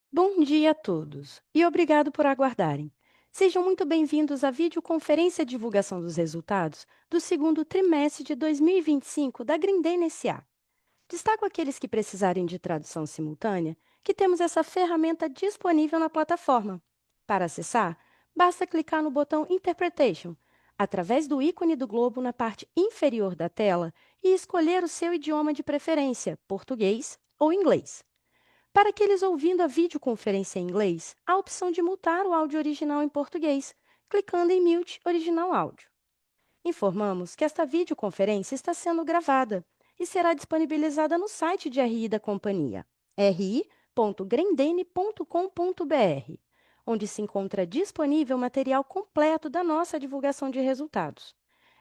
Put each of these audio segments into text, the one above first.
Bom dia a todos e obrigado por aguardarem. Sejam muito bem-vindos à videoconferência de divulgação dos resultados do segundo trimestre de 2025 da Grindene S.A. Destaco aqueles que precisarem de tradução simultânea, que temos essa ferramenta disponível na plataforma. Para acessar, basta clicar no botão Interpretation, através do ícone do globo na parte inferior da tela e escolher o seu idioma de preferência, português ou inglês. Para aqueles ouvindo a videoconferência em inglês, há a opção de mutar o áudio original em português, clicando em Mute Original Áudio. Informamos que esta videoconferência está sendo gravada e será disponibilizada no site de RI da companhia, ri.grendene.com.br, onde se encontra disponível material completo da nossa divulgação de resultados.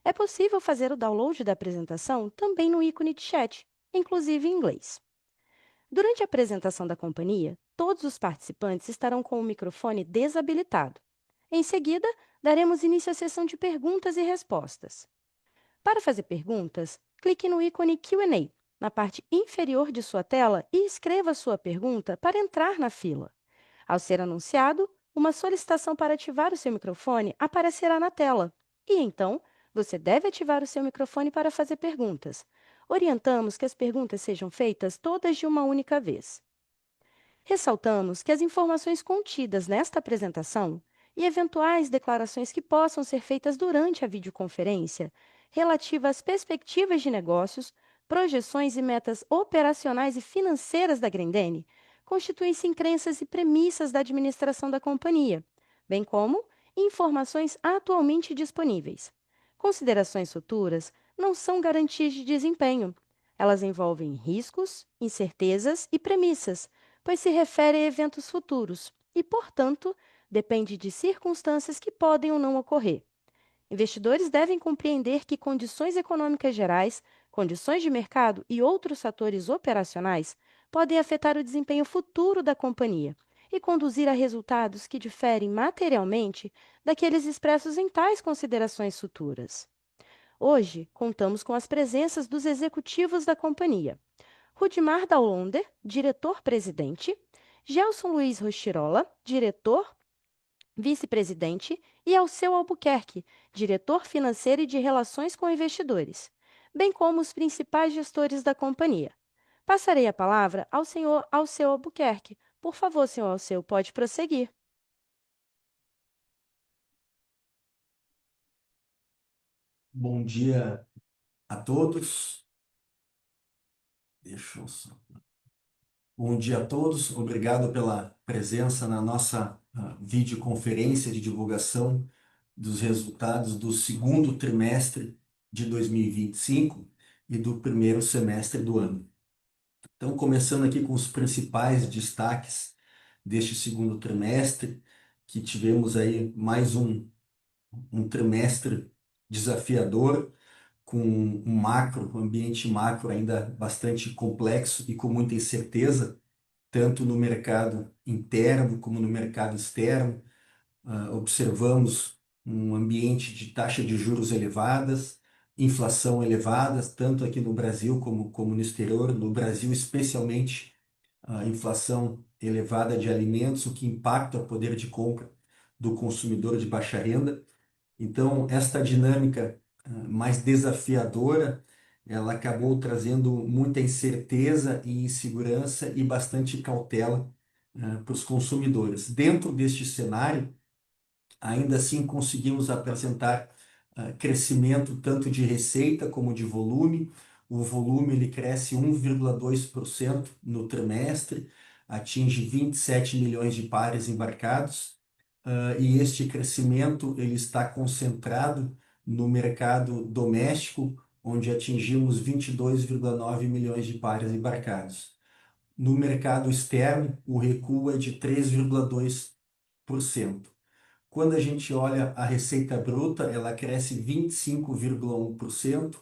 É possível fazer o download da apresentação também no ícone de chat, inclusive em inglês. Durante a apresentação da companhia, todos os participantes estarão com o microfone desabilitado. Em seguida, daremos início à sessão de perguntas e respostas. Para fazer perguntas, clique no ícone Q&A na parte inferior de sua tela e escreva sua pergunta para entrar na fila. Ao ser anunciado, uma solicitação para ativar o seu microfone aparecerá na tela. E então, você deve ativar o seu microfone para fazer perguntas. Orientamos que as perguntas sejam feitas todas de uma única vez. Ressaltamos que as informações contidas nesta apresentação e eventuais declarações que possam ser feitas durante a videoconferência relativa às perspectivas de negócios, projeções e metas operacionais e financeiras da Grendene constituem-se em crenças e premissas da administração da companhia, bem como informações atualmente disponíveis. Considerações futuras não são garantias de desempenho. Elas envolvem riscos, incertezas e premissas, pois se refere a eventos futuros e, portanto, depende de circunstâncias que podem ou não ocorrer. Investidores devem compreender que condições econômicas gerais, condições de mercado e outros fatores operacionais podem afetar o desempenho futuro da companhia e conduzir a resultados que diferem materialmente daqueles expressos em tais considerações futuras. Hoje, contamos com as presenças dos executivos da companhia. Rudimar Dalonder, diretor-presidente, Gelson Luiz Rostirola, diretor, vice-presidente, e Alceu Albuquerque, diretor financeiro e de relações com investidores, bem como os principais gestores da companhia. Passarei a palavra ao senhor Alceu Albuquerque. Por favor, senhor Alceu, pode prosseguir. Bom dia a todos. Deixa eu só. Bom dia a todos. Obrigado pela presença na nossa videoconferência de divulgação dos resultados do segundo trimestre de 2025 e do primeiro semestre do ano. Então, começando aqui com os principais destaques deste segundo trimestre, que tivemos aí mais um trimestre desafiador, com um ambiente macro ainda bastante complexo e com muita incerteza, tanto no mercado interno como no mercado externo. Observamos um ambiente de taxa de juros elevadas, inflação elevada, tanto aqui no Brasil como no exterior. No Brasil, especialmente, a inflação elevada de alimentos, o que impacta o poder de compra do consumidor de baixa renda. Então, esta dinâmica mais desafiadora, ela acabou trazendo muita incerteza e insegurança e bastante cautela para os consumidores. Dentro deste cenário, ainda assim conseguimos apresentar crescimento tanto de receita como de volume. O volume ele cresce 1,2% no trimestre, atinge 27 milhões de pares embarcados. E este crescimento ele está concentrado no mercado doméstico, onde atingimos 22,9 milhões de pares embarcados. No mercado externo, o recuo é de 3,2%. Quando a gente olha a receita bruta, ela cresce 25,1%,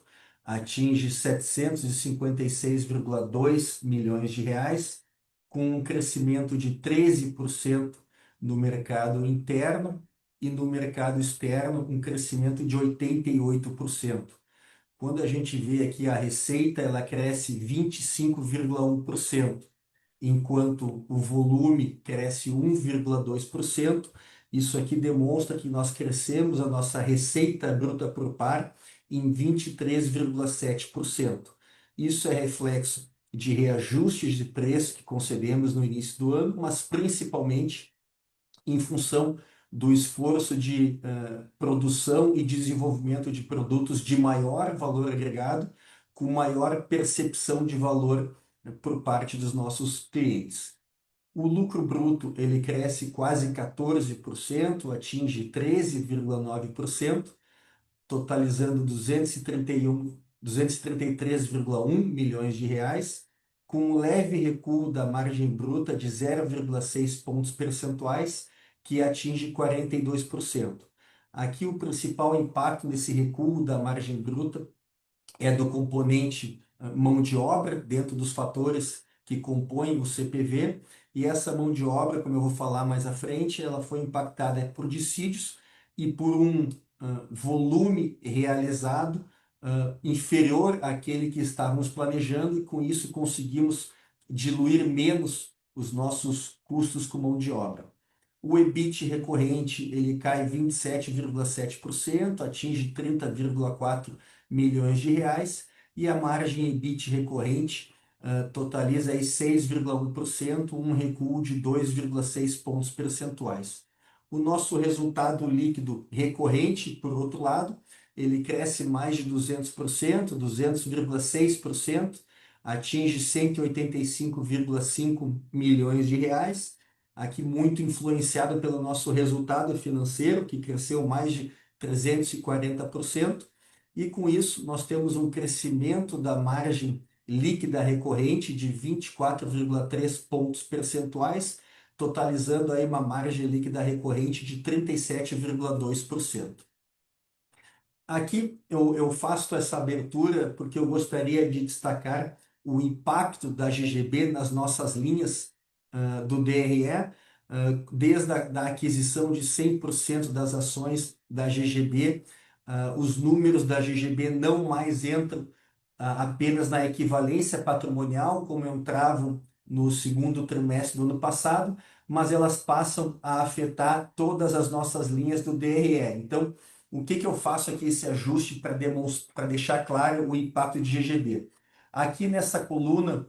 atinge 756,2 milhões de reais, com um crescimento de 13% no mercado interno e no mercado externo um crescimento de 88%. Quando a gente vê aqui a receita, ela cresce 25,1% enquanto o volume cresce 1,2%. Isso aqui demonstra que nós crescemos a nossa receita bruta por par em 23,7%. Isso é reflexo de reajustes de preço que concedemos no início do ano, mas principalmente em função do esforço de produção e desenvolvimento de produtos de maior valor agregado, com maior percepção de valor por parte dos nossos clientes. O lucro bruto ele cresce quase 14%, atinge 13,9%, totalizando 233,1 milhões de reais, com um leve recuo da margem bruta de 0,6 pontos percentuais, que atinge 42%. Aqui o principal impacto desse recuo da margem bruta é do componente mão de obra, dentro dos fatores que compõem o CPV, e essa mão de obra, como eu vou falar mais à frente, ela foi impactada por dissídios e por um volume realizado inferior àquele que estávamos planejando, e com isso conseguimos diluir menos os nossos custos com mão de obra. O EBIT recorrente ele cai 27,7%, atinge 30,4 milhões de reais, e a margem EBIT recorrente totaliza aí 6,1%, um recuo de 2,6 pontos percentuais. O nosso resultado líquido recorrente, por outro lado, ele cresce mais de 200%, 200,6%, atinge 185,5 milhões de reais, aqui muito influenciado pelo nosso resultado financeiro, que cresceu mais de 340%, e com isso nós temos um crescimento da margem líquida recorrente de 24,3 pontos percentuais, totalizando aí uma margem líquida recorrente de 37,2%. Aqui eu faço essa abertura porque eu gostaria de destacar o impacto da GGB nas nossas linhas do DRE, desde a da aquisição de 100% das ações da GGB. Os números da GGB não mais entram apenas na equivalência patrimonial, como entravam no segundo trimestre do ano passado, mas elas passam a afetar todas as nossas linhas do DRE. Então, o que eu faço aqui esse ajuste para deixar claro o impacto de GGB? Aqui nessa coluna,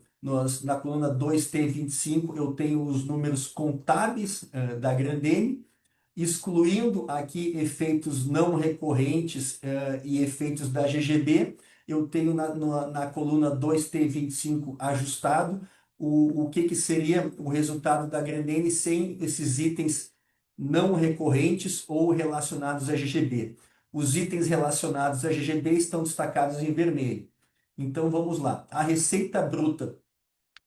na coluna 2T25, eu tenho os números contábeis da Grandene, excluindo aqui efeitos não recorrentes e efeitos da GGB. Eu tenho na coluna 2T25 ajustado o que seria o resultado da Grandene sem esses itens não recorrentes ou relacionados à GGB. Os itens relacionados à GGB estão destacados em vermelho. Então vamos lá. A receita bruta,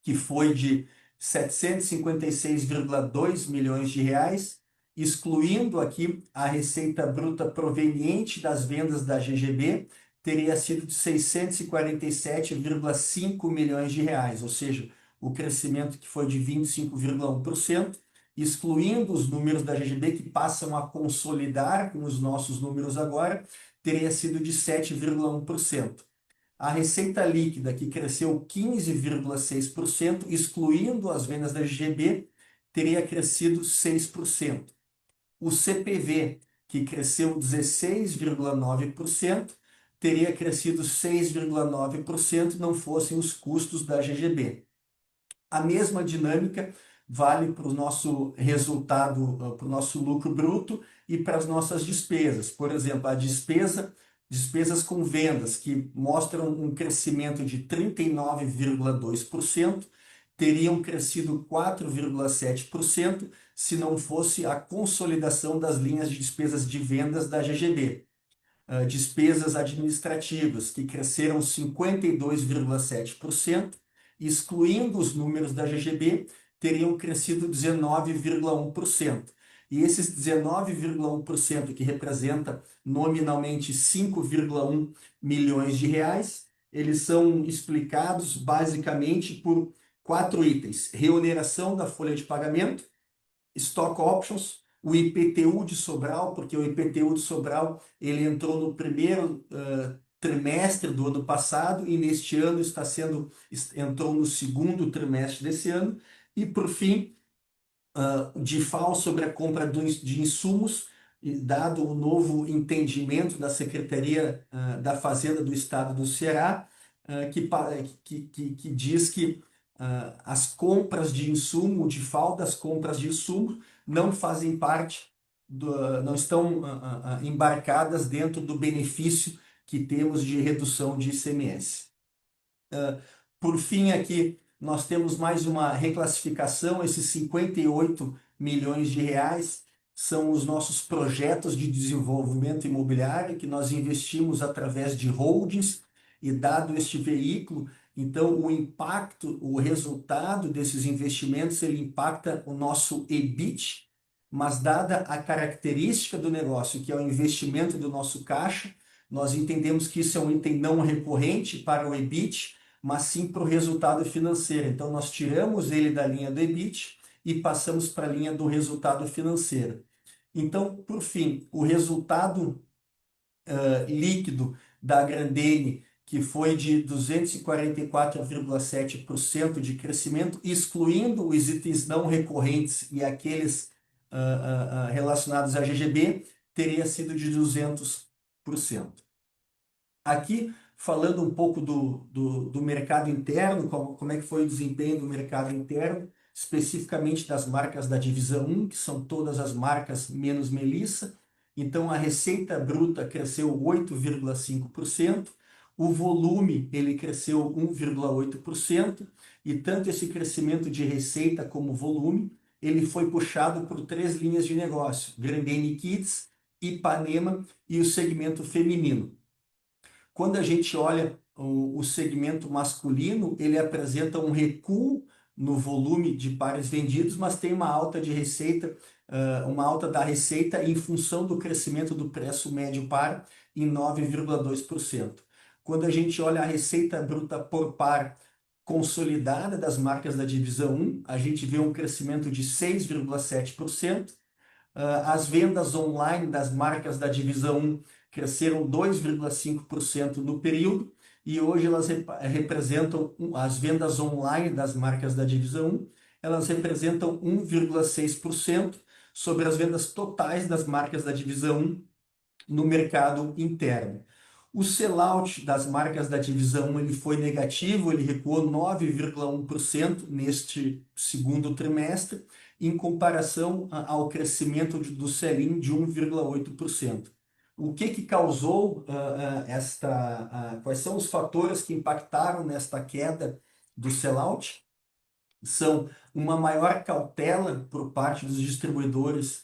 que foi de 756,2 milhões de reais, excluindo aqui a receita bruta proveniente das vendas da GGB, teria sido de 647,5 milhões de reais, ou seja, o crescimento que foi de 25,1%, excluindo os números da GGB que passam a consolidar com os nossos números agora, teria sido de 7,1%. A receita líquida, que cresceu 15,6%, excluindo as vendas da GGB, teria crescido 6%. O CPV, que cresceu 16,9%, teria crescido 6,9%, não fossem os custos da GGB. A mesma dinâmica vale para o nosso resultado, para o nosso lucro bruto e para as nossas despesas. Por exemplo, despesas com vendas, que mostram um crescimento de 39,2%, teriam crescido 4,7% se não fosse a consolidação das linhas de despesas de vendas da GGB. Despesas administrativas, que cresceram 52,7%, excluindo os números da GGB, teriam crescido 19,1%. E esses 19,1%, que representa nominalmente 5,1 milhões de reais, eles são explicados basicamente por 4 itens: reoneração da folha de pagamento, stock options, o IPTU de Sobral, porque o IPTU de Sobral ele entrou no primeiro trimestre do ano passado e neste ano entrou no segundo trimestre desse ano, E, por fim, de FAO sobre a compra de insumos, e dado o novo entendimento da Secretaria da Fazenda do Estado do Ceará, que diz que as compras de insumo, de FAO das compras de insumo, não fazem parte, não estão embarcadas dentro do benefício que temos de redução de ICMS. Por fim, aqui nós temos mais uma reclassificação, esses 58 milhões de reais são os nossos projetos de desenvolvimento imobiliário que nós investimos através de holdings e dado este veículo, então o impacto, o resultado desses investimentos, ele impacta o nosso EBIT, mas dada a característica do negócio, que é o investimento do nosso caixa, nós entendemos que isso é um item não recorrente para o EBIT, mas sim para o resultado financeiro. Então, nós tiramos ele da linha do EBIT e passamos para a linha do resultado financeiro. Então, por fim, o resultado líquido da Grandene, que foi de 244,7% de crescimento, excluindo os itens não recorrentes e aqueles relacionados à GGB, teria sido de 200%. Aqui, falando um pouco do mercado interno, como é que foi o desempenho do mercado interno, especificamente das marcas da divisão 1, que são todas as marcas menos Melissa. Então, a receita bruta cresceu 8,5%, o volume ele cresceu 1,8%, e tanto esse crescimento de receita como volume, ele foi puxado por três linhas de negócio: Grendene Kids, Ipanema e o segmento feminino. Quando a gente olha o segmento masculino, ele apresenta um recuo no volume de pares vendidos, mas tem uma alta de receita, uma alta da receita em função do crescimento do preço médio par em 9,2%. Quando a gente olha a receita bruta por par consolidada das marcas da divisão 1, a gente vê um crescimento de 6,7%. As vendas online das marcas da divisão 1 cresceram 2,5% no período e hoje elas representam, as vendas online das marcas da divisão 1, elas representam 1,6% sobre as vendas totais das marcas da divisão 1 no mercado interno. O sellout das marcas da divisão 1 ele foi negativo, ele recuou 9,1% neste segundo trimestre, em comparação ao crescimento do sell-in de 1,8%. O que causou quais são os fatores que impactaram nesta queda do sellout? São uma maior cautela por parte dos distribuidores,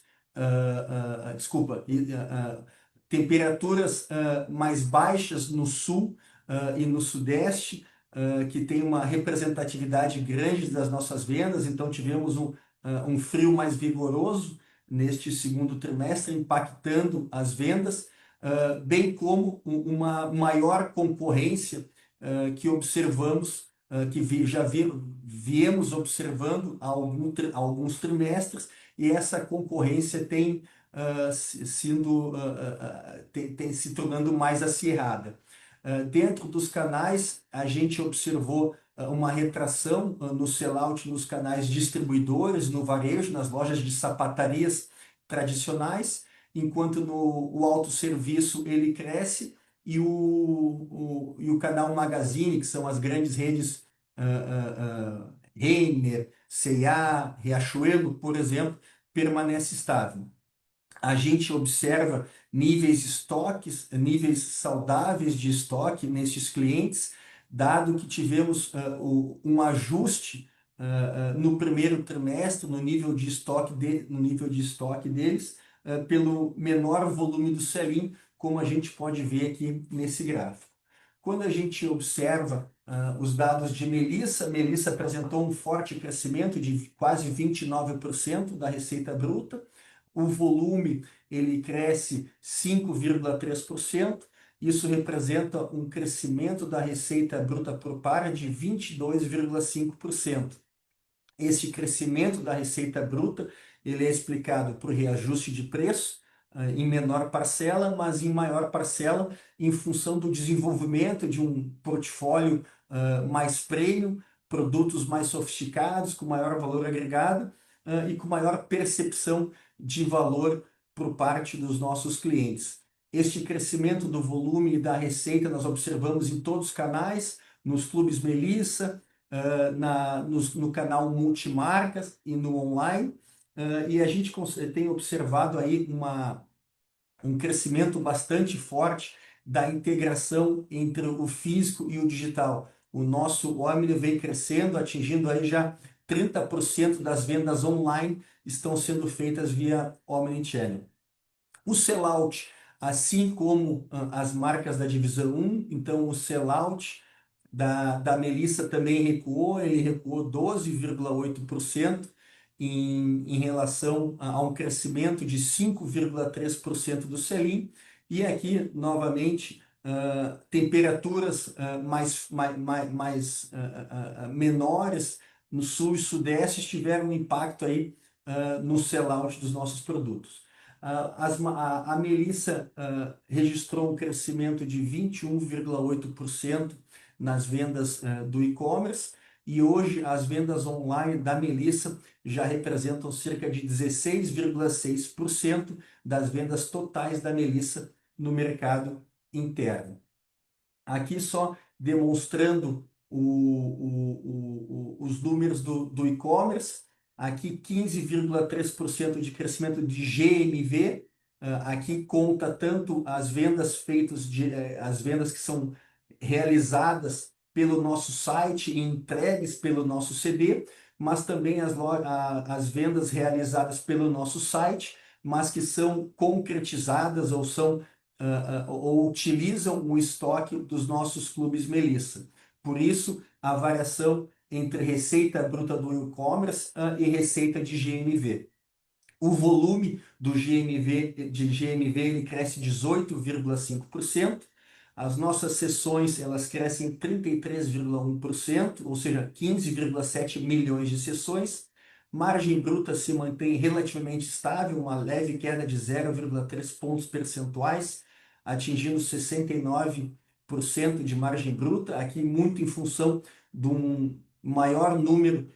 temperaturas mais baixas no sul e no sudeste, que tem uma representatividade grande das nossas vendas, então tivemos um frio mais vigoroso neste segundo trimestre, impactando as vendas, bem como uma maior concorrência que observamos, viemos observando há alguns trimestres, e essa concorrência tem tem se tornando mais acirrada. Dentro dos canais, a gente observou uma retração no sellout nos canais distribuidores, no varejo, nas lojas de sapatarias tradicionais, enquanto o autosserviço ele cresce e o canal Magazine, que são as grandes redes Renner, C&A, Riachuelo, por exemplo, permanece estável. A gente observa níveis saudáveis de estoque nestes clientes, dado que tivemos um ajuste no primeiro trimestre no nível de estoque deles, pelo menor volume do sell-in, como a gente pode ver aqui nesse gráfico. Quando a gente observa os dados de Melissa, Melissa apresentou um forte crescimento de quase 29% da receita bruta. O volume ele cresce 5,3%. Isso representa um crescimento da receita bruta por par de 22,5%. Este crescimento da receita bruta ele é explicado por reajuste de preço em menor parcela, mas em maior parcela em função do desenvolvimento de um portfólio mais premium, produtos mais sofisticados, com maior valor agregado e com maior percepção de valor por parte dos nossos clientes. Este crescimento do volume e da receita nós observamos em todos os canais, nos clubes Melissa, no canal Multimarcas e no online, e a gente tem observado aí um crescimento bastante forte da integração entre o físico e o digital. O nosso Omni vem crescendo, atingindo aí já 30% das vendas online estão sendo feitas via Omnichannel. O sellout, assim como as marcas da divisão 1, então o sellout da Melissa também recuou, ele recuou 12,8% em relação a um crescimento de 5,3% do sell-in. E aqui, novamente, temperaturas menores no sul e sudeste tiveram um impacto aí no sell-out dos nossos produtos. A Melissa registrou um crescimento de 21,8% nas vendas do e-commerce, e hoje as vendas online da Melissa já representam cerca de 16,6% das vendas totais da Melissa no mercado interno. Aqui só demonstrando os números do e-commerce, aqui 15,3% de crescimento de GMV, aqui conta tanto as vendas as vendas que são realizadas pelo nosso site e entregues pelo nosso CD, mas também as vendas realizadas pelo nosso site, mas que são concretizadas ou utilizam o estoque dos nossos clubes Melissa. Por isso, a variação entre receita bruta do e-commerce e receita de GMV. O volume do GMV ele cresce 18,5%. As nossas sessões elas crescem 33,1%, ou seja, 15,7 milhões de sessões. Margem bruta se mantém relativamente estável, uma leve queda de 0,3 pontos percentuais, atingindo 69% de margem bruta, aqui muito em função de um maior número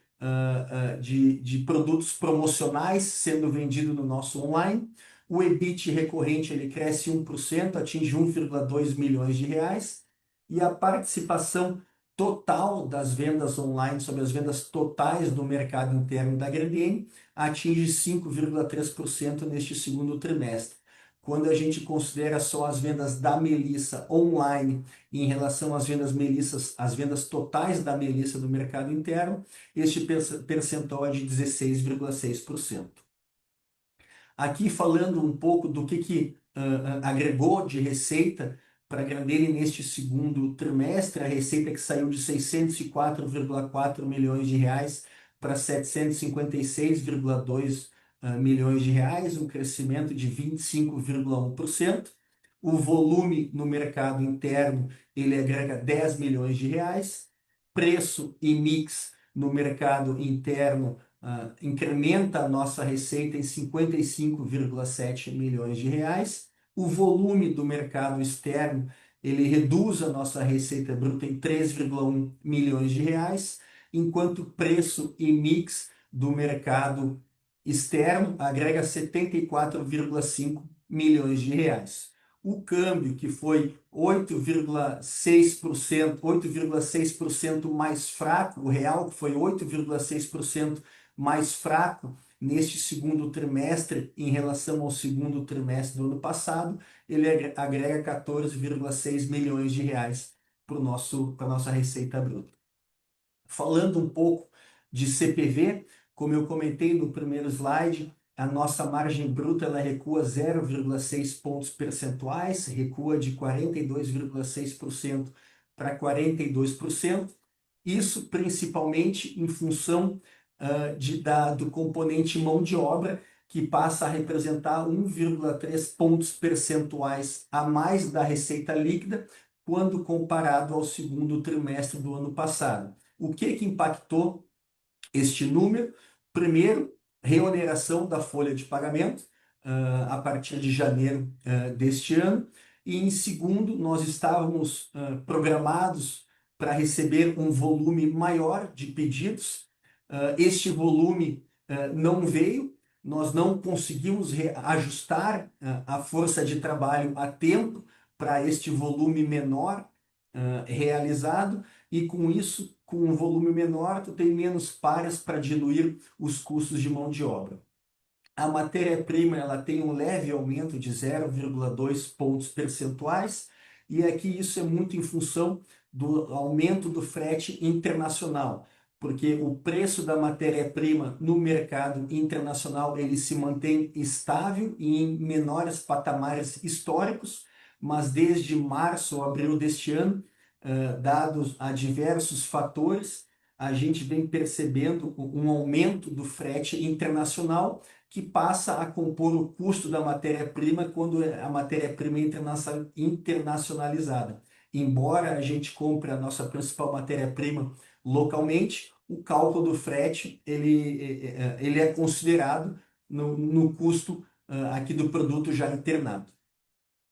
de produtos promocionais sendo vendido no nosso online. O EBIT recorrente ele cresce 1%, atinge 1,2 milhões de reais, e a participação total das vendas online sobre as vendas totais do mercado interno da Grendene atinge 5,3% neste segundo trimestre. Quando a gente considera só as vendas da Melissa online em relação às vendas Melissas, as vendas totais da Melissa no mercado interno, este percentual é de 16,6%. Aqui falando um pouco do que agregou de receita para a Grendene neste segundo trimestre, a receita que saiu de 604,4 milhões de reais para 756,2 milhões de reais, um crescimento de 25,1%. O volume no mercado interno ele agrega 10 milhões de reais. Preço e mix no mercado interno incrementa a nossa receita em 55,7 milhões de reais. O volume do mercado externo ele reduz a nossa receita bruta em 3,1 milhões de reais, enquanto preço e mix do mercado externo agrega 74,5 milhões de reais. O câmbio, que foi 8,6% mais fraco, o real, que foi 8,6% mais fraco neste segundo trimestre em relação ao segundo trimestre do ano passado, ele agrega 14,6 milhões de reais para a nossa receita bruta. Falando um pouco de CPV, como eu comentei no primeiro slide, a nossa margem bruta ela recua 0,6 pontos percentuais, recua de 42,6% para 42%. Isso principalmente em função do componente mão de obra, que passa a representar 1,3 pontos percentuais a mais da receita líquida quando comparado ao segundo trimestre do ano passado. O que impactou este número? Primeiro, reoneração da folha de pagamento a partir de janeiro deste ano. E em segundo, nós estávamos programados para receber um volume maior de pedidos. Este volume não veio, nós não conseguimos ajustar a força de trabalho a tempo para este volume menor realizado, e com isso, com um volume menor, tu tem menos pares para diluir os custos de mão de obra. A matéria-prima ela tem um leve aumento de 0,2 pontos percentuais, e aqui isso é muito em função do aumento do frete internacional, porque o preço da matéria-prima no mercado internacional ele se mantém estável e em menores patamares históricos, mas desde março ou abril deste ano, dados a diversos fatores, a gente vem percebendo um aumento do frete internacional que passa a compor o custo da matéria-prima quando a matéria-prima é internacionalizada. Embora a gente compre a nossa principal matéria-prima localmente, o cálculo do frete ele é considerado no custo aqui do produto já internado.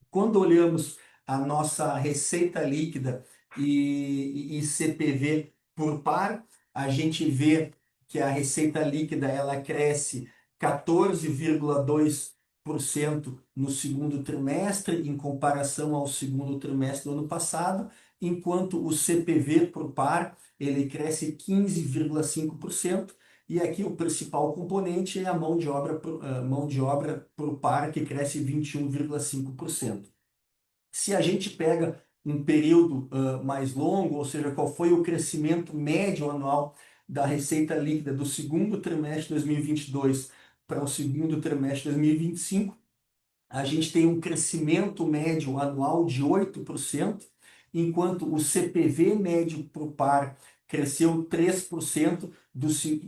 Quando olhamos a nossa receita líquida e CPV por par, a gente vê que a receita líquida ela cresce 14,2% no segundo trimestre, em comparação ao segundo trimestre do ano passado, enquanto o CPV por par ele cresce 15,5%. E aqui o principal componente é a mão de obra por par, que cresce 21,5%. Se a gente pega um período mais longo, ou seja, qual foi o crescimento médio anual da receita líquida do segundo trimestre de 2022 para o segundo trimestre de 2025, a gente tem um crescimento médio anual de 8%, enquanto o CPV médio por par cresceu 3%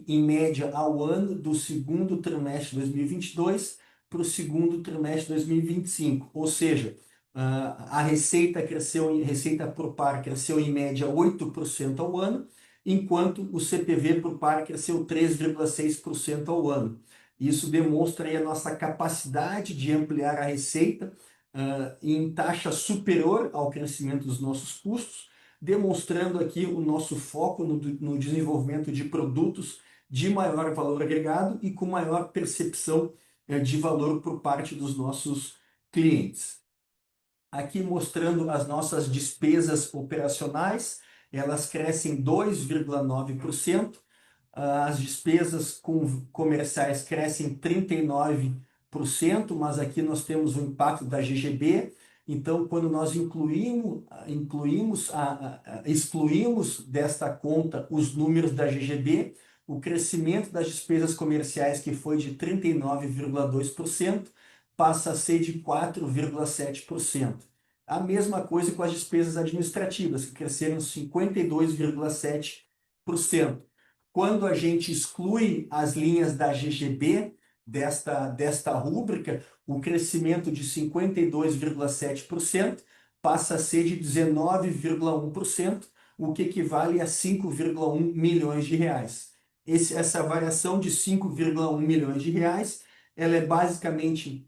em média ao ano do segundo trimestre de 2022 para o segundo trimestre de 2025. Ou seja, a receita por par cresceu em média 8% ao ano, enquanto o CPV por par cresceu 3,6% ao ano. Isso demonstra aí a nossa capacidade de ampliar a receita em taxa superior ao crescimento dos nossos custos, demonstrando aqui o nosso foco no desenvolvimento de produtos de maior valor agregado e com maior percepção de valor por parte dos nossos clientes. Aqui mostrando as nossas despesas operacionais, elas crescem 2,9%. As despesas comerciais crescem 39%, mas aqui nós temos o impacto da GGB. Então, quando nós excluímos desta conta os números da GGB, o crescimento das despesas comerciais, que foi de 39,2%, passa a ser de 4,7%. A mesma coisa com as despesas administrativas, que cresceram 52,7%. Quando a gente exclui as linhas da GGB desta rúbrica, o crescimento de 52,7% passa a ser de 19,1%, o que equivale a 5,1 milhões de reais. Essa variação de 5,1 milhões de reais, ela é basicamente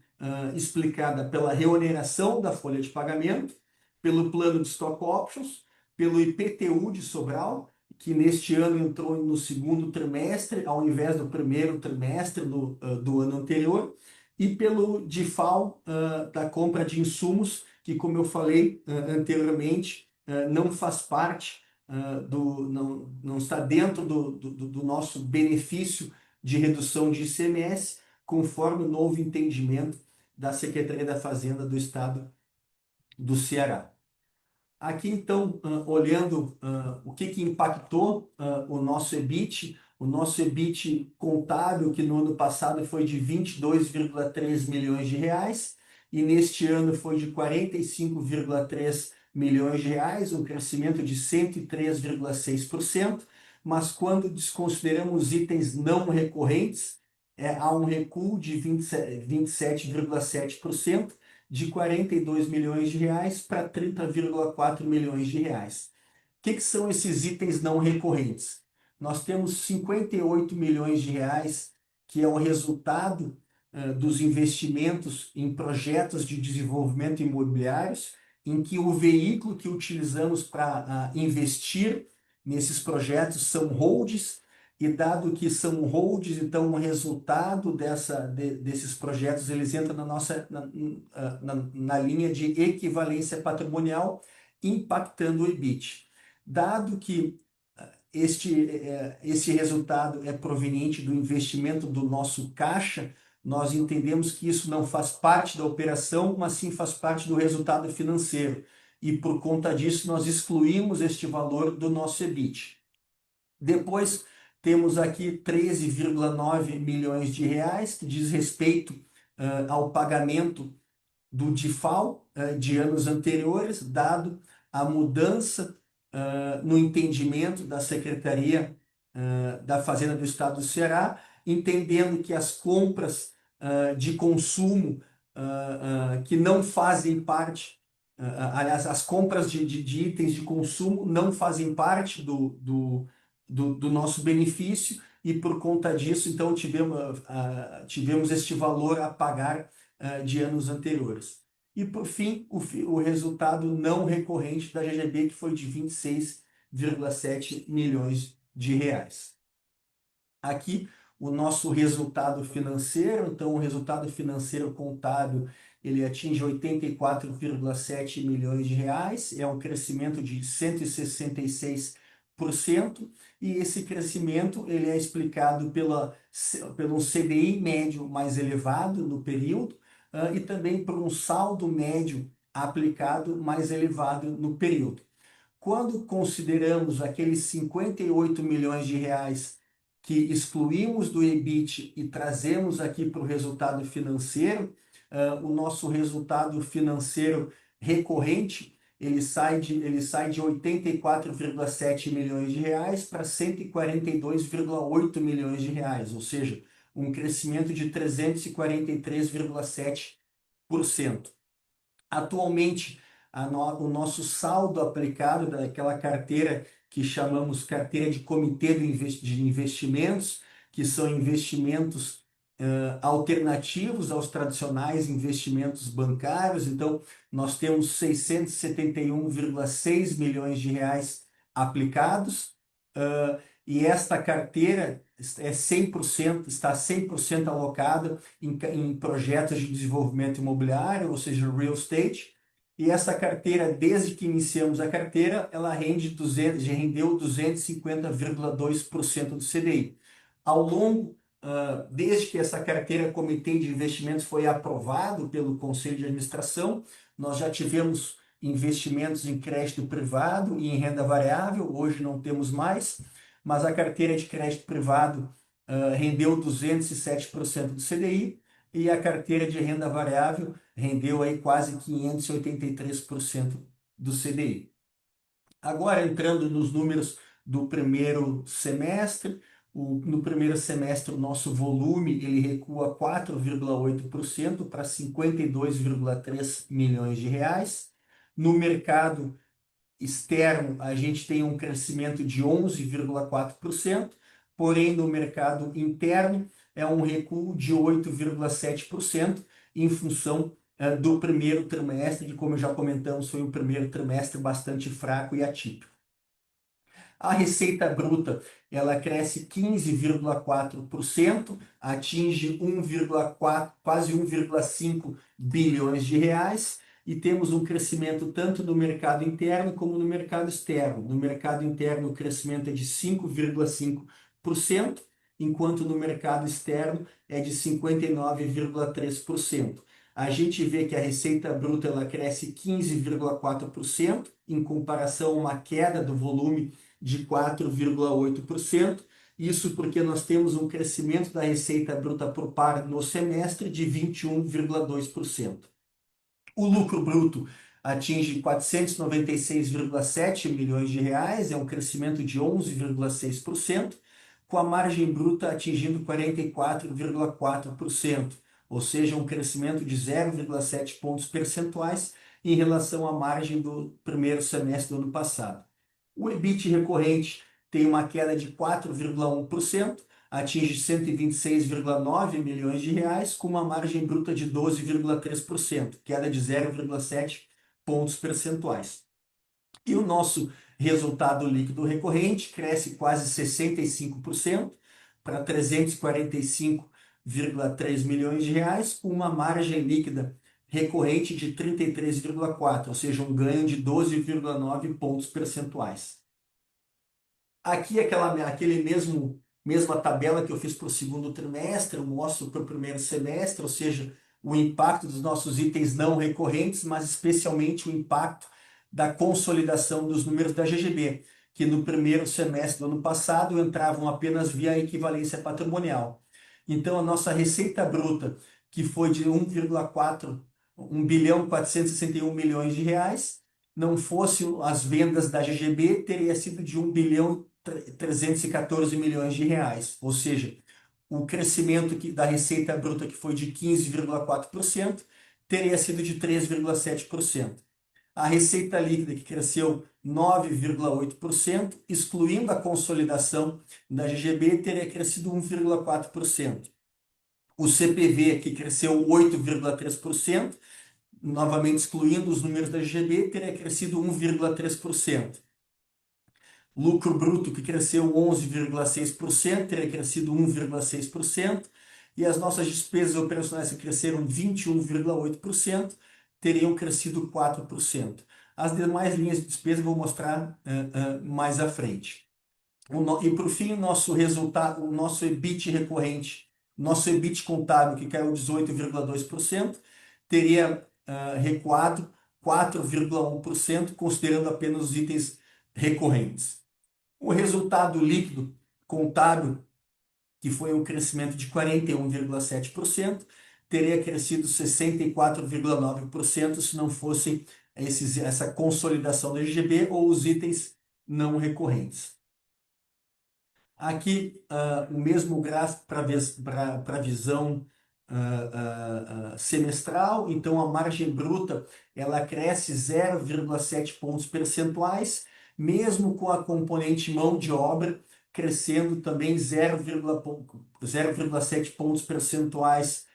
explicada pela reoneração da folha de pagamento, pelo plano de stock options, pelo IPTU de Sobral, que neste ano entrou no segundo trimestre, ao invés do primeiro trimestre do ano anterior, e pelo DIFAL da compra de insumos, que, como eu falei anteriormente, não faz parte, não está dentro do nosso benefício de redução de ICMS, conforme o novo entendimento da Secretaria da Fazenda do Estado do Ceará. Aqui, então, olhando o que impactou o nosso EBIT contábil, que no ano passado foi de 22,3 milhões de reais, e neste ano foi de 45,3 milhões de reais, um crescimento de 103,6%, mas quando desconsideramos itens não recorrentes, há um recuo de 27,7%, de 42 milhões de reais para 30,4 milhões de reais. O que são esses itens não recorrentes? Nós temos 58 milhões de reais, que é o resultado dos investimentos em projetos de desenvolvimento imobiliários, em que o veículo que utilizamos para investir nesses projetos são holds, e dado que são holds, então o resultado desses projetos eles entram na nossa na linha de equivalência patrimonial, impactando o EBIT. Dado que este resultado é proveniente do investimento do nosso caixa, nós entendemos que isso não faz parte da operação, mas sim faz parte do resultado financeiro. E por conta disso, nós excluímos este valor do nosso EBIT. Depois, temos aqui 13,9 milhões de reais, que diz respeito ao pagamento do DIFAL de anos anteriores, dado a mudança no entendimento da Secretaria da Fazenda do Estado do Ceará, entendendo que as compras de consumo que não fazem parte, aliás, as compras de itens de consumo não fazem parte do nosso benefício, e por conta disso, então, tivemos este valor a pagar de anos anteriores. E, por fim, o resultado não recorrente da GGB, que foi de 26,7 milhões de reais. Aqui, o nosso resultado financeiro, então, o resultado financeiro contábil, ele atinge 84,7 milhões de reais, é um crescimento de 166%, e esse crescimento ele é explicado pelo CDI médio mais elevado no período, e também por um saldo médio aplicado mais elevado no período. Quando consideramos aqueles 58 milhões de reais que excluímos do EBIT e trazemos aqui para o resultado financeiro, o nosso resultado financeiro recorrente, ele sai de 84,7 milhões de reais para 142,8 milhões de reais, ou seja, um crescimento de 343,7%. Atualmente, o nosso saldo aplicado daquela carteira que chamamos carteira de comitê de investimentos, que são investimentos alternativos aos tradicionais investimentos bancários. Então, nós temos 671,6 milhões de reais aplicados, e esta carteira está 100% alocada em projetos de desenvolvimento imobiliário, ou seja, real estate. E essa carteira, desde que iniciamos a carteira, ela rendeu 250,2% do CDI. Desde que essa carteira Comitê de Investimentos foi aprovado pelo Conselho de Administração, nós já tivemos investimentos em crédito privado e em renda variável, hoje não temos mais, mas a carteira de crédito privado rendeu 207% do CDI, e a carteira de renda variável rendeu aí quase 583% do CDI. Agora, entrando nos números do primeiro semestre, no primeiro semestre o nosso volume ele recua 4,8% para 52,3 milhões de reais. No mercado externo, a gente tem um crescimento de 11,4%, porém no mercado interno é um recuo de 8,7% em função do primeiro trimestre, que, como já comentamos, foi um primeiro trimestre bastante fraco e atípico. A receita bruta ela cresce 15,4%, atinge quase 1,5 bilhões de reais, e temos um crescimento tanto no mercado interno como no mercado externo. No mercado interno, o crescimento é de 5,5%, enquanto no mercado externo é de 59,3%. A gente vê que a receita bruta ela cresce 15,4%, em comparação a uma queda do volume de 4,8%. Isso porque nós temos um crescimento da receita bruta por par no semestre de 21,2%. O lucro bruto atinge 496,7 milhões de reais, é um crescimento de 11,6%, com a margem bruta atingindo 44,4%, ou seja, um crescimento de 0,7 pontos percentuais em relação à margem do primeiro semestre do ano passado. O EBIT recorrente tem uma queda de 4,1%, atinge 126,9 milhões de reais, com uma margem bruta de 12,3%, queda de 0,7 pontos percentuais. E o nosso resultado líquido recorrente cresce quase 65% para 345,3 milhões de reais, com uma margem líquida recorrente de 33,4, ou seja, um ganho de 12,9 pontos percentuais. Aqui aquele mesma tabela que eu fiz para o segundo trimestre, eu mostro para o primeiro semestre, ou seja, o impacto dos nossos itens não recorrentes, mas especialmente o impacto da consolidação dos números da GGB, que no primeiro semestre do ano passado entravam apenas via equivalência patrimonial. Então, a nossa receita bruta, que foi de 1 bilhão 461 milhões de reais, não fosse as vendas da GGB, teria sido de 1 bilhão 314 milhões de reais, ou seja, o crescimento da receita bruta, que foi de 15,4%, teria sido de 3,7%. A receita líquida, que cresceu 9,8%, excluindo a consolidação da GGB, teria crescido 1,4%. O CPV, que cresceu 8,3%, novamente excluindo os números da GGB, teria crescido 1,3%. Lucro bruto, que cresceu 11,6%, teria crescido 1,6%, e as nossas despesas operacionais, que cresceram 21,8%, teriam crescido 4%. As demais linhas de despesa eu vou mostrar mais à frente. E por fim, o nosso resultado, o nosso EBIT recorrente, nosso EBIT contábil, que caiu 18,2%, teria recuado 4,1%, considerando apenas os itens recorrentes. O resultado líquido contábil, que foi um crescimento de 41,7%, teria crescido 64,9% se não fosse essa consolidação da GGB ou os itens não recorrentes. Aqui, o mesmo gráfico para a visão semestral. Então, a margem bruta ela cresce 0,7 pontos percentuais, mesmo com a componente mão de obra crescendo também 0,7 pontos percentuais,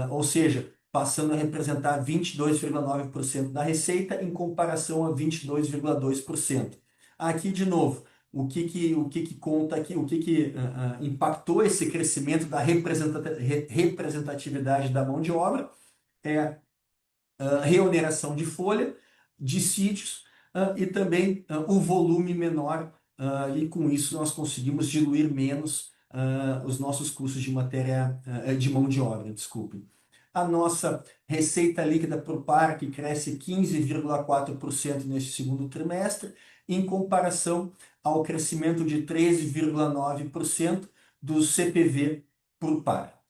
ou seja, passando a representar 22,9% da receita em comparação a 22,2%. Aqui, de novo, o que conta aqui, o que impactou esse crescimento da representatividade da mão de obra é a reoneração de folha, dissídios e também o volume menor, e com isso nós conseguimos diluir menos os nossos custos de de mão de obra, desculpe. A nossa receita líquida por par, que cresce 15,4% neste segundo trimestre, em comparação ao crescimento de 13,9% do CPV por par.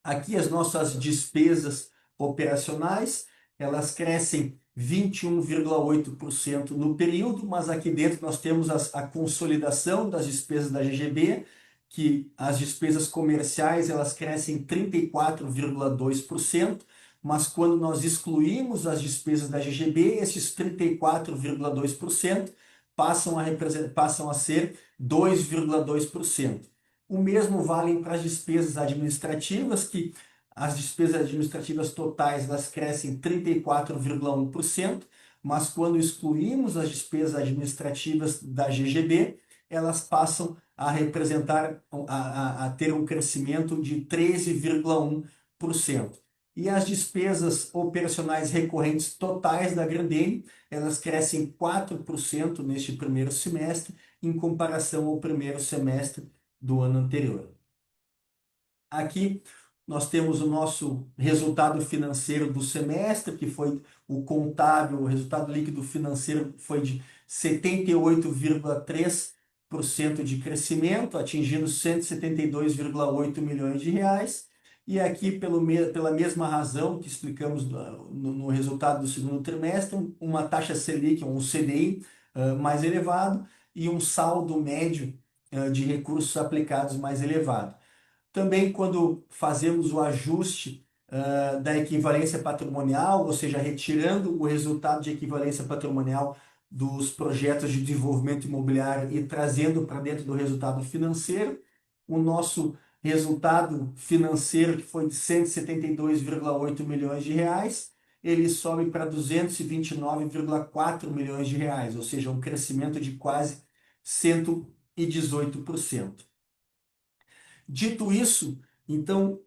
Aqui as nossas despesas operacionais, elas crescem 21,8% no período, mas aqui dentro nós temos a consolidação das despesas da GGB, que as despesas comerciais elas crescem 34,2%, mas quando nós excluímos as despesas da GGB, esses 34,2% passam a ser 2,2%. O mesmo vale para as despesas administrativas, que as despesas administrativas totais elas crescem 34,1%, mas quando excluímos as despesas administrativas da GGB, elas passam a representar, a ter um crescimento de 13,1%. E as despesas operacionais recorrentes totais da Grendene, elas crescem 4% neste primeiro semestre, em comparação ao primeiro semestre do ano anterior. Aqui nós temos o nosso resultado financeiro do semestre, que foi o contábil, o resultado líquido financeiro foi de 78,3% de crescimento, atingindo 172,8 milhões de reais. E aqui, pela mesma razão que explicamos no resultado do segundo trimestre, uma taxa Selic, um CDI mais elevado e um saldo médio de recursos aplicados mais elevado. Também quando fazemos o ajuste da equivalência patrimonial, ou seja, retirando o resultado de equivalência patrimonial dos projetos de desenvolvimento imobiliário e trazendo para dentro do resultado financeiro, o nosso resultado financeiro, que foi de 172,8 milhões de reais, ele sobe para 229,4 milhões de reais, ou seja, um crescimento de quase 118%. Dito isso, então,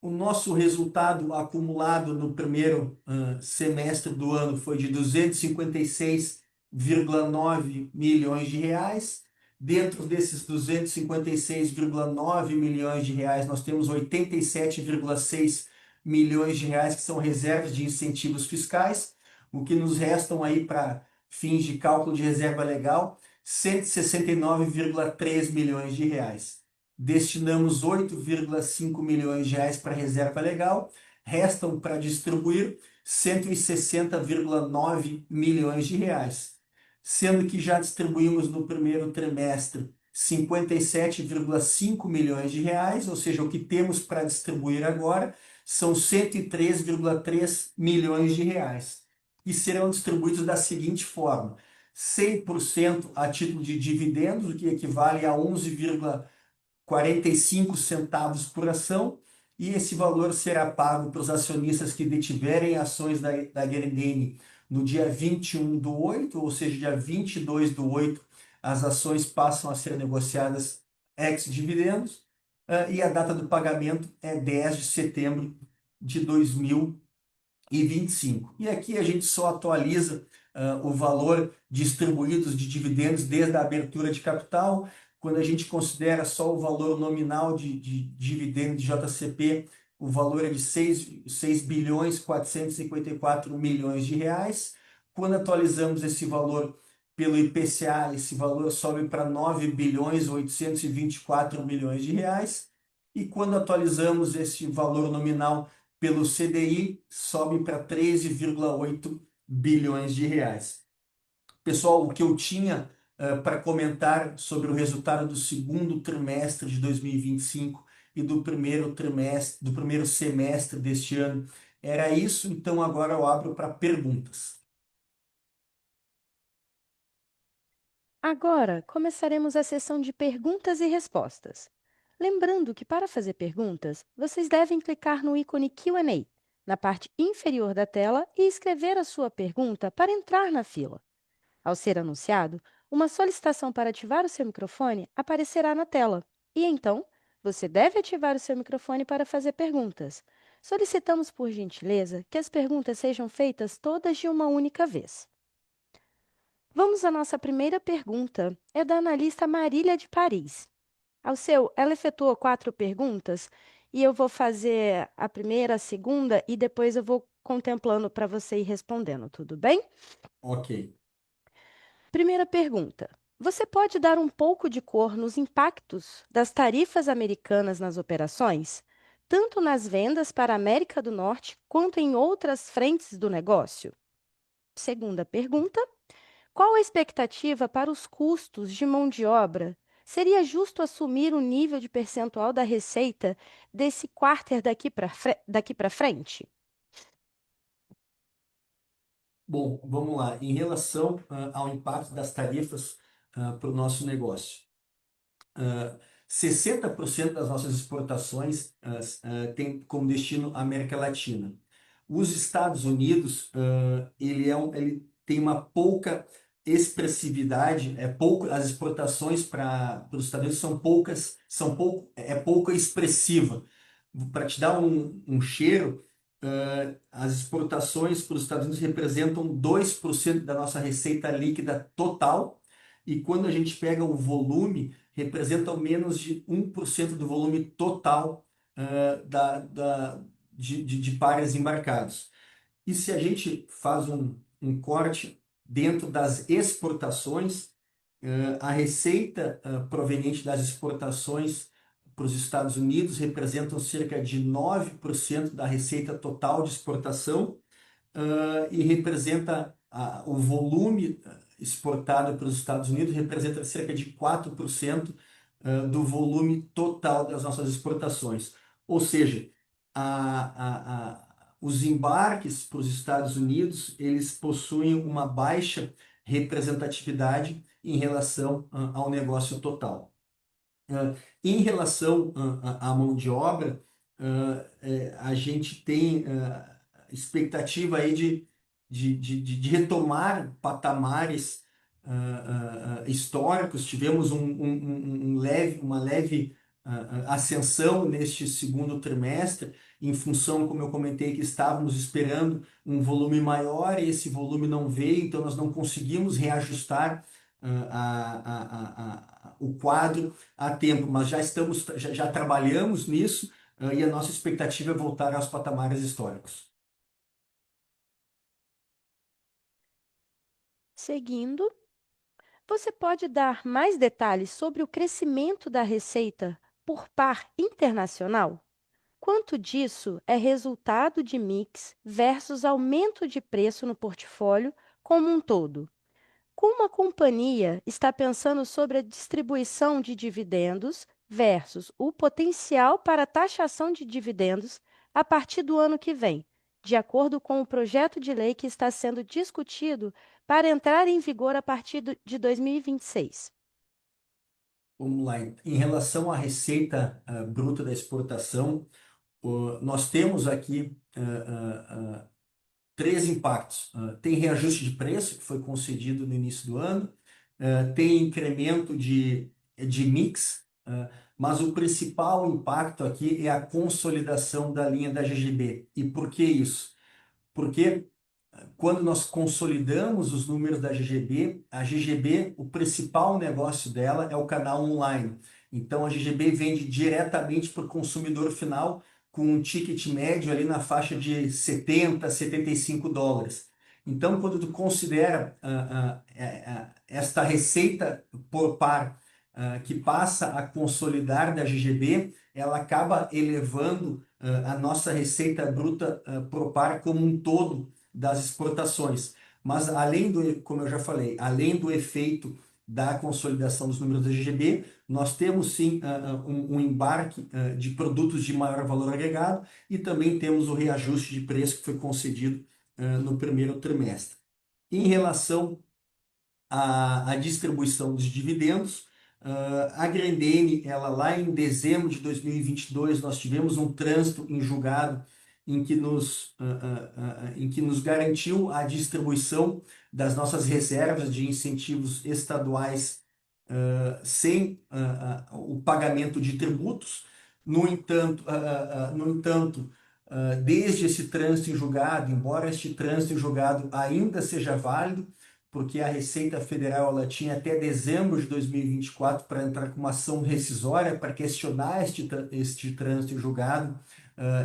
o nosso resultado acumulado no primeiro semestre do ano foi de 256,9 milhões de reais. Dentro desses 256,9 milhões de reais, nós temos 87,6 milhões de reais que são reservas de incentivos fiscais, o que nos restam aí para fins de cálculo de reserva legal, 169,3 milhões de reais. Destinamos 8,5 milhões de reais para reserva legal, restam para distribuir 160,9 milhões de reais, sendo que já distribuímos no primeiro trimestre 57,5 milhões de reais, ou seja, o que temos para distribuir agora são 103,3 milhões de reais, que serão distribuídos da seguinte forma: 100% a título de dividendos, o que equivale a 11,45 centavos por ação, e esse valor será pago para os acionistas que detiverem ações da Grendene no dia 21/8, ou seja, dia 22/8, as ações passam a ser negociadas ex-dividendos, e a data do pagamento é 10 de setembro de 2025. E aqui a gente só atualiza o valor distribuídos de dividendos desde a abertura de capital. Quando a gente considera só o valor nominal de dividendo de JCP, o valor é de 6 bilhões 454 milhões de reais. Quando atualizamos esse valor pelo IPCA, esse valor sobe para 9 bilhões 824 milhões de reais. E quando atualizamos esse valor nominal pelo CDI, sobe para 13,8 bilhões de reais. Pessoal, o que eu tinha para comentar sobre o resultado do segundo trimestre de 2025 e do primeiro trimestre, do primeiro semestre deste ano era isso. Então agora eu abro para perguntas. Agora, começaremos a sessão de perguntas e respostas. Lembrando que, para fazer perguntas, vocês devem clicar no ícone Q&A na parte inferior da tela e escrever a sua pergunta para entrar na fila. Ao ser anunciado, uma solicitação para ativar o seu microfone aparecerá na tela e, então, você deve ativar o seu microfone para fazer perguntas. Solicitamos, por gentileza, que as perguntas sejam feitas todas de uma única vez. Vamos à nossa primeira pergunta. É da analista Marília de Paris. Ela efetuou 4 perguntas e eu vou fazer a primeira, a segunda e depois eu vou contemplando para você ir respondendo, tudo bem? Ok. Primeira pergunta. Você pode dar um pouco de cor nos impactos das tarifas americanas nas operações, tanto nas vendas para a América do Norte quanto em outras frentes do negócio? Segunda pergunta. Qual a expectativa para os custos de mão de obra? Seria justo assumir um nível de percentual da receita desse quarter daqui para frente? Bom, vamos lá. Em relação ao impacto das tarifas para o nosso negócio. 60% das nossas exportações tem como destino a América Latina. Os Estados Unidos, ele tem uma pouca expressividade, as exportações para os Estados Unidos é pouco expressiva. Para te dar um cheiro, as exportações para os Estados Unidos representam 2% da nossa receita líquida total, e quando a gente pega o volume, representam menos de 1% do volume total de pares embarcados. E se a gente faz um corte dentro das exportações, a receita proveniente das exportações para os Estados Unidos representam cerca de 9% da receita total de exportação, e representa o volume exportado para os Estados Unidos representa cerca de 4% do volume total das nossas exportações. Ou seja, os embarques para os Estados Unidos, eles possuem uma baixa representatividade em relação ao negócio total. Em relação à mão de obra, a gente tem expectativa aí de retomar patamares históricos. Tivemos uma leve ascensão neste segundo trimestre, em função, como eu comentei, que estávamos esperando um volume maior e esse volume não veio, então nós não conseguimos reajustar o quadro a tempo, mas já trabalhamos nisso, e a nossa expectativa é voltar aos patamares históricos. Seguindo, você pode dar mais detalhes sobre o crescimento da receita por par internacional? Quanto disso é resultado de mix versus aumento de preço no portfólio como um todo? Como a companhia está pensando sobre a distribuição de dividendos versus o potencial para taxação de dividendos a partir do ano que vem, de acordo com o projeto de lei que está sendo discutido para entrar em vigor a partir de 2026? Vamos lá. Em relação à receita bruta da exportação, nós temos aqui três impactos. Tem reajuste de preço, que foi concedido no início do ano, tem incremento de mix, mas o principal impacto aqui é a consolidação da linha da GGB. E por que isso? Porque quando nós consolidamos os números da GGB, a GGB, o principal negócio dela é o canal online. Então a GGB vende diretamente para o consumidor final com um ticket médio ali na faixa de 70, US$ 75. Então, quando tu considera esta receita por par que passa a consolidar da GGB, ela acaba elevando a nossa receita bruta por par como um todo das exportações. Mas além do, como eu já falei, além do efeito da consolidação dos números da GGB, nós temos sim um embarque de produtos de maior valor agregado e também temos o reajuste de preço que foi concedido no primeiro trimestre. Em relação à distribuição dos dividendos, a Grendene, ela lá em dezembro de 2022, nós tivemos um trânsito em julgado em que nos garantiu a distribuição das nossas reservas de incentivos estaduais sem o pagamento de tributos. No entanto, desde esse trânsito em julgado, embora este trânsito em julgado ainda seja válido, porque a Receita Federal ela tinha até dezembro de 2024 para entrar com uma ação rescisória para questionar este trânsito em julgado,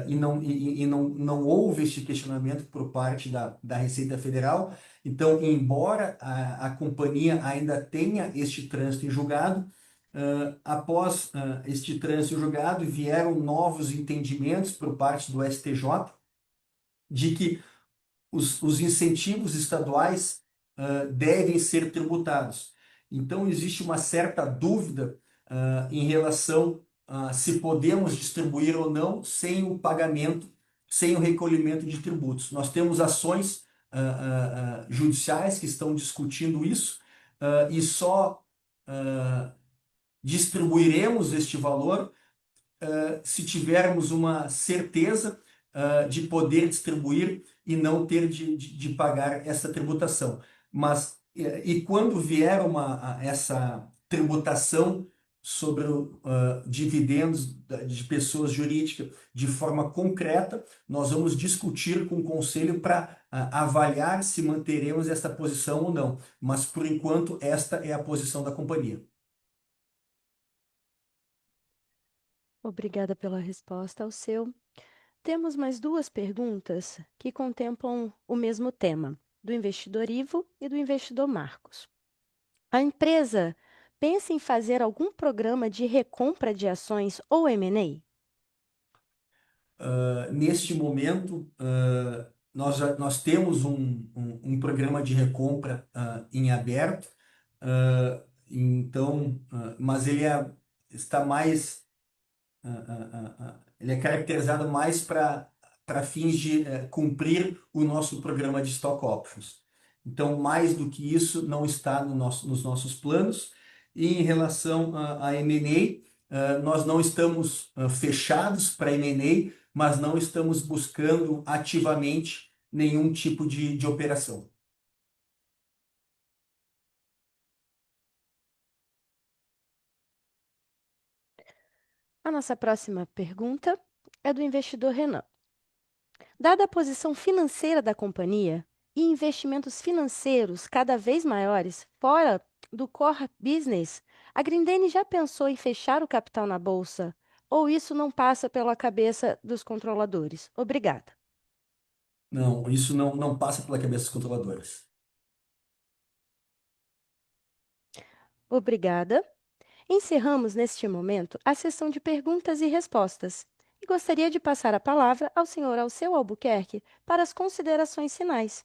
não houve este questionamento por parte da Receita Federal. Então, embora a companhia ainda tenha este trânsito em julgado, após este trânsito em julgado, vieram novos entendimentos por parte do STJ de que os incentivos estaduais devem ser tributados. Então, existe uma certa dúvida em relação a se podemos distribuir ou não sem o pagamento, sem o recolhimento de tributos. Nós temos ações judiciais que estão discutindo isso, e só distribuiremos este valor se tivermos uma certeza de poder distribuir e não ter de pagar essa tributação. Mas, e quando vier essa tributação sobre dividendos de pessoas jurídicas de forma concreta, nós vamos discutir com o Conselho para avaliar se manteremos essa posição ou não. Mas, por enquanto, esta é a posição da companhia. Obrigada pela resposta ao seu. Temos mais duas perguntas que contemplam o mesmo tema, do investidor Ivo e do investidor Marcos. A empresa pensa em fazer algum programa de recompra de ações ou M&A? Neste momento, nós temos um programa de recompra em aberto, então, mas está mais, ele é caracterizado mais para fins de cumprir o nosso programa de stock options. Então, mais do que isso, não está nos nossos planos. E em relação a M&A, nós não estamos fechados para M&A, mas não estamos buscando ativamente nenhum tipo de operação. A nossa próxima pergunta é do investidor Renan. Dada a posição financeira da companhia e investimentos financeiros cada vez maiores fora do core business, a Grendene já pensou em fechar o capital na bolsa? Ou isso não passa pela cabeça dos controladores? Obrigada. Não, isso não passa pela cabeça dos controladores. Obrigada. Encerramos neste momento a sessão de perguntas e respostas. E gostaria de passar a palavra ao senhor Alceu Albuquerque para as considerações finais.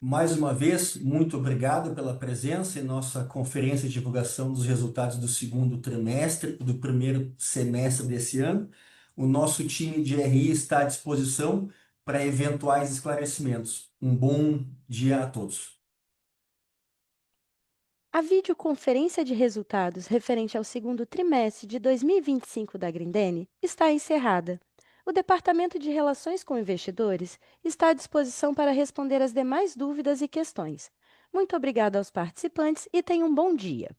Mais uma vez, muito obrigado pela presença em nossa conferência de divulgação dos resultados do segundo trimestre, do primeiro semestre desse ano. O nosso time de RI está à disposição para eventuais esclarecimentos. Um bom dia a todos. A videoconferência de resultados referente ao segundo trimestre de 2025 da Grendene está encerrada. O Departamento de Relações com Investidores está à disposição para responder as demais dúvidas e questões. Muito obrigada aos participantes e tenham um bom dia.